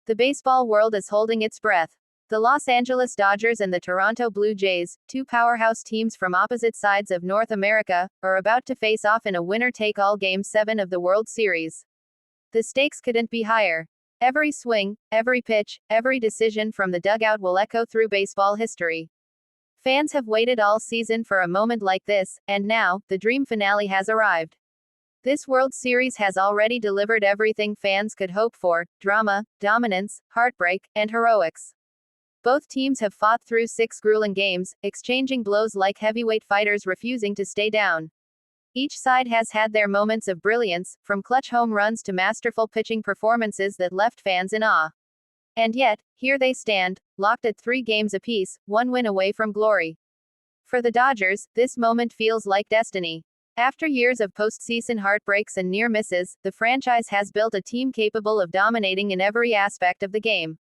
The baseball world is holding its breath. The Los Angeles Dodgers and the Toronto Blue Jays, two powerhouse teams from opposite sides of North America, are about to face off in a winner-take-all Game 7 of the World Series. The stakes couldn't be higher. Every swing, every pitch, every decision from the dugout will echo through baseball history. Fans have waited all season for a moment like this, and now, the dream finale has arrived. This World Series has already delivered everything fans could hope for: drama, dominance, heartbreak, and heroics. Both teams have fought through 6 grueling games, exchanging blows like heavyweight fighters refusing to stay down. Each side has had their moments of brilliance, from clutch home runs to masterful pitching performances that left fans in awe. And yet, here they stand, locked at 3 games apiece, 1 win away from glory. For the Dodgers, this moment feels like destiny. After years of postseason heartbreaks and near misses, the franchise has built a team capable of dominating in every aspect of the game.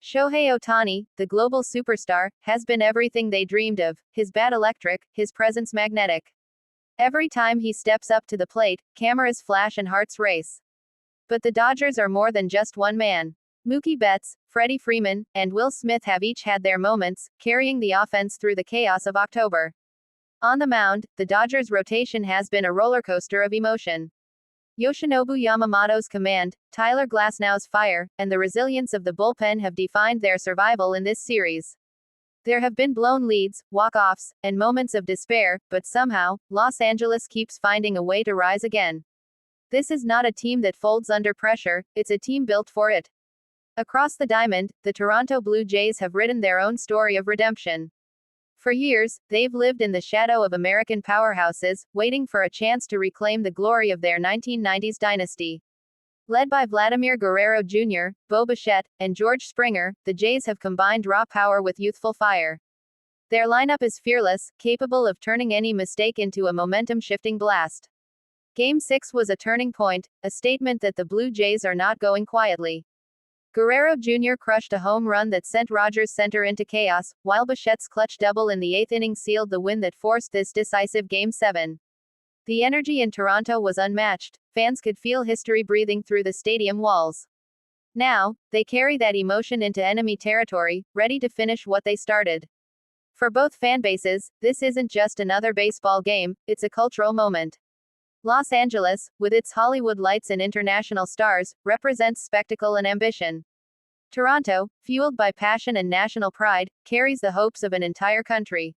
Shohei Ohtani, the global superstar, has been everything they dreamed of: his bat electric, his presence magnetic. Every time he steps up to the plate, cameras flash and hearts race. But the Dodgers are more than just one man. Mookie Betts, Freddie Freeman, and Will Smith have each had their moments, carrying the offense through the chaos of October. On the mound, the Dodgers' rotation has been a rollercoaster of emotion. Yoshinobu Yamamoto's command, Tyler Glasnow's fire, and the resilience of the bullpen have defined their survival in this series. There have been blown leads, walk-offs, and moments of despair, but somehow, Los Angeles keeps finding a way to rise again. This is not a team that folds under pressure, it's a team built for it. Across the diamond, the Toronto Blue Jays have written their own story of redemption. For years, they've lived in the shadow of American powerhouses, waiting for a chance to reclaim the glory of their 1990s dynasty. Led by Vladimir Guerrero Jr., Bo Bichette, and George Springer, the Jays have combined raw power with youthful fire. Their lineup is fearless, capable of turning any mistake into a momentum-shifting blast. Game 6 was a turning point, a statement that the Blue Jays are not going quietly. Guerrero Jr. crushed a home run that sent Rogers Center into chaos, while Bichette's clutch double in the 8th inning sealed the win that forced this decisive Game 7. The energy in Toronto was unmatched. Fans could feel history breathing through the stadium walls. Now, they carry that emotion into enemy territory, ready to finish what they started. For both fanbases, this isn't just another baseball game, it's a cultural moment. Los Angeles, with its Hollywood lights and international stars, represents spectacle and ambition. Toronto, fueled by passion and national pride, carries the hopes of an entire country.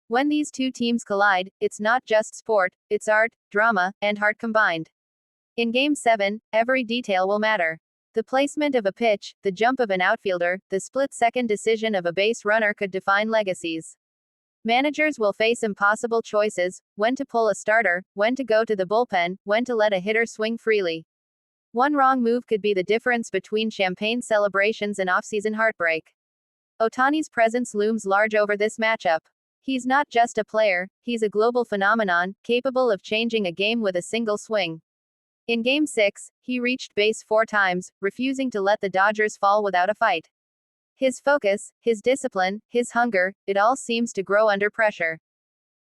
When these two teams collide, it's not just sport, it's art, drama, and heart combined. In Game 7, every detail will matter. The placement of a pitch, the jump of an outfielder, the split-second decision of a base runner could define legacies. Managers will face impossible choices: when to pull a starter, when to go to the bullpen, when to let a hitter swing freely. One wrong move could be the difference between champagne celebrations and off-season heartbreak. Ohtani's presence looms large over this matchup. He's not just a player, he's a global phenomenon, capable of changing a game with a single swing. In Game 6, he reached base 4 times, refusing to let the Dodgers fall without a fight. His focus, his discipline, his hunger, it all seems to grow under pressure.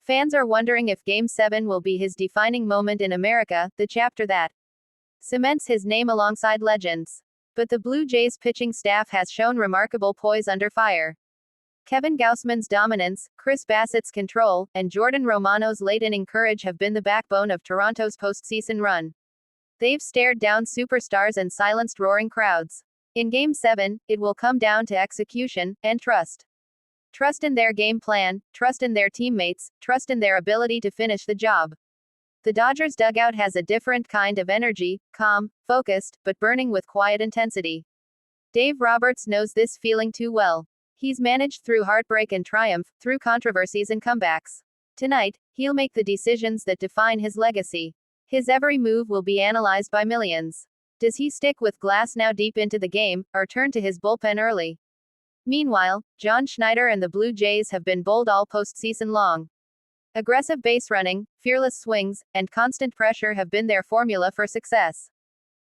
Fans are wondering if Game 7 will be his defining moment in America, the chapter that cements his name alongside legends. But the Blue Jays pitching staff has shown remarkable poise under fire. Kevin Gausman's dominance, Chris Bassett's control, and Jordan Romano's late-inning courage have been the backbone of Toronto's postseason run. They've stared down superstars and silenced roaring crowds. In Game 7, it will come down to execution and trust. Trust in their game plan, trust in their teammates, trust in their ability to finish the job. The Dodgers dugout has a different kind of energy, calm, focused, but burning with quiet intensity. Dave Roberts knows this feeling too well. He's managed through heartbreak and triumph, through controversies and comebacks. Tonight, he'll make the decisions that define his legacy. His every move will be analyzed by millions. Does he stick with Glasnow deep into the game, or turn to his bullpen early? Meanwhile, John Schneider and the Blue Jays have been bold all postseason long. Aggressive base running, fearless swings, and constant pressure have been their formula for success.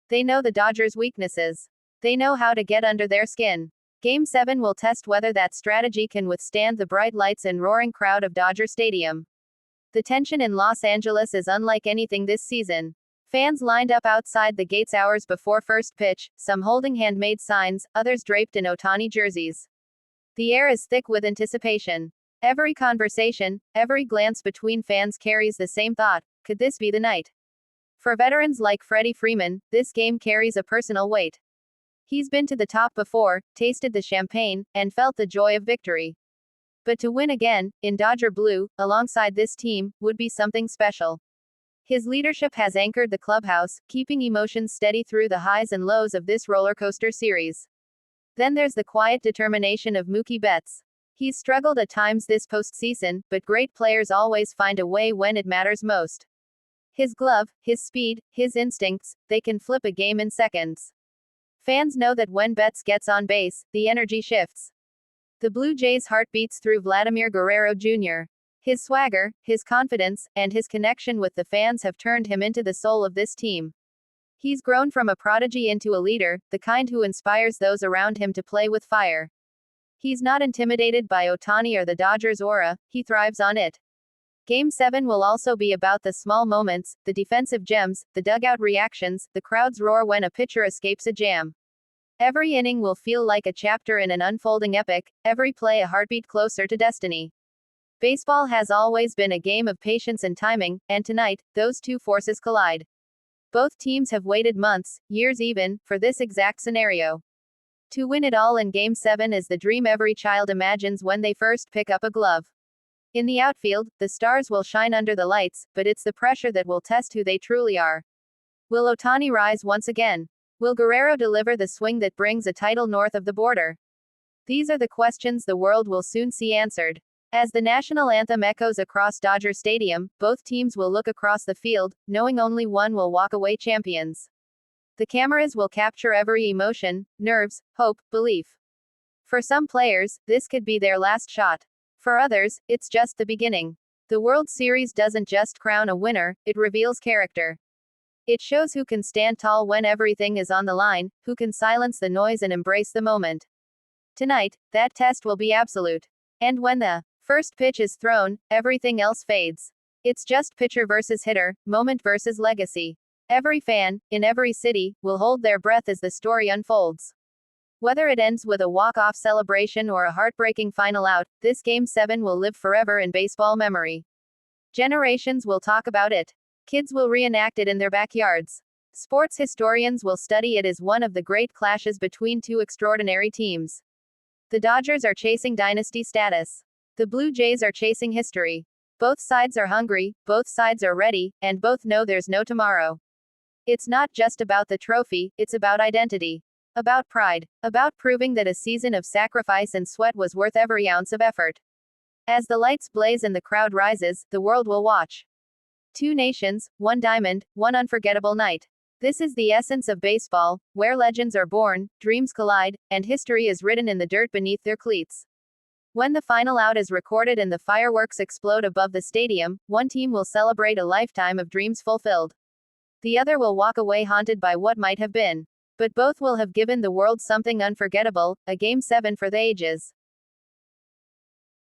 They know the Dodgers' weaknesses. They know how to get under their skin. Game 7 will test whether that strategy can withstand the bright lights and roaring crowd of Dodger Stadium. The tension in Los Angeles is unlike anything this season. Fans lined up outside the gates hours before first pitch, some holding handmade signs, others draped in Ohtani jerseys. The air is thick with anticipation. Every conversation, every glance between fans carries the same thought: could this be the night? For veterans like Freddie Freeman, this game carries a personal weight. He's been to the top before, tasted the champagne, and felt the joy of victory. But to win again, in Dodger blue, alongside this team, would be something special. His leadership has anchored the clubhouse, keeping emotions steady through the highs and lows of this roller coaster series. Then there's the quiet determination of Mookie Betts. He's struggled at times this postseason, but great players always find a way when it matters most. His glove, his speed, his instincts, they can flip a game in seconds. Fans know that when Betts gets on base, the energy shifts. The Blue Jays' heart beats through Vladimir Guerrero Jr. His swagger, his confidence, and his connection with the fans have turned him into the soul of this team. He's grown from a prodigy into a leader, the kind who inspires those around him to play with fire. He's not intimidated by Ohtani or the Dodgers' aura, he thrives on it. Game 7 will also be about the small moments, the defensive gems, the dugout reactions, the crowd's roar when a pitcher escapes a jam. Every inning will feel like a chapter in an unfolding epic, every play a heartbeat closer to destiny. Baseball has always been a game of patience and timing, and tonight, those two forces collide. Both teams have waited months, years even, for this exact scenario. To win it all in Game 7 is the dream every child imagines when they first pick up a glove. In the outfield, the stars will shine under the lights, but it's the pressure that will test who they truly are. Will Ohtani rise once again? Will Guerrero deliver the swing that brings a title north of the border? These are the questions the world will soon see answered. As the national anthem echoes across Dodger Stadium, both teams will look across the field, knowing only one will walk away champions. The cameras will capture every emotion, nerves, hope, belief. For some players, this could be their last shot. For others, it's just the beginning. The World Series doesn't just crown a winner, it reveals character. It shows who can stand tall when everything is on the line, who can silence the noise and embrace the moment. Tonight, that test will be absolute. And when the first pitch is thrown, everything else fades. It's just pitcher versus hitter, moment versus legacy. Every fan, in every city, will hold their breath as the story unfolds. Whether it ends with a walk-off celebration or a heartbreaking final out, this Game 7 will live forever in baseball memory. Generations will talk about it. Kids will reenact it in their backyards. Sports historians will study it as one of the great clashes between two extraordinary teams. The Dodgers are chasing dynasty status. The Blue Jays are chasing history. Both sides are hungry, both sides are ready, and both know there's no tomorrow. It's not just about the trophy, it's about identity. About pride. About proving that a season of sacrifice and sweat was worth every ounce of effort. As the lights blaze and the crowd rises, the world will watch. Two nations, one diamond, one unforgettable night. This is the essence of baseball, where legends are born, dreams collide, and history is written in the dirt beneath their cleats. When the final out is recorded and the fireworks explode above the stadium, one team will celebrate a lifetime of dreams fulfilled. The other will walk away haunted by what might have been. But both will have given the world something unforgettable, a Game 7 for the ages.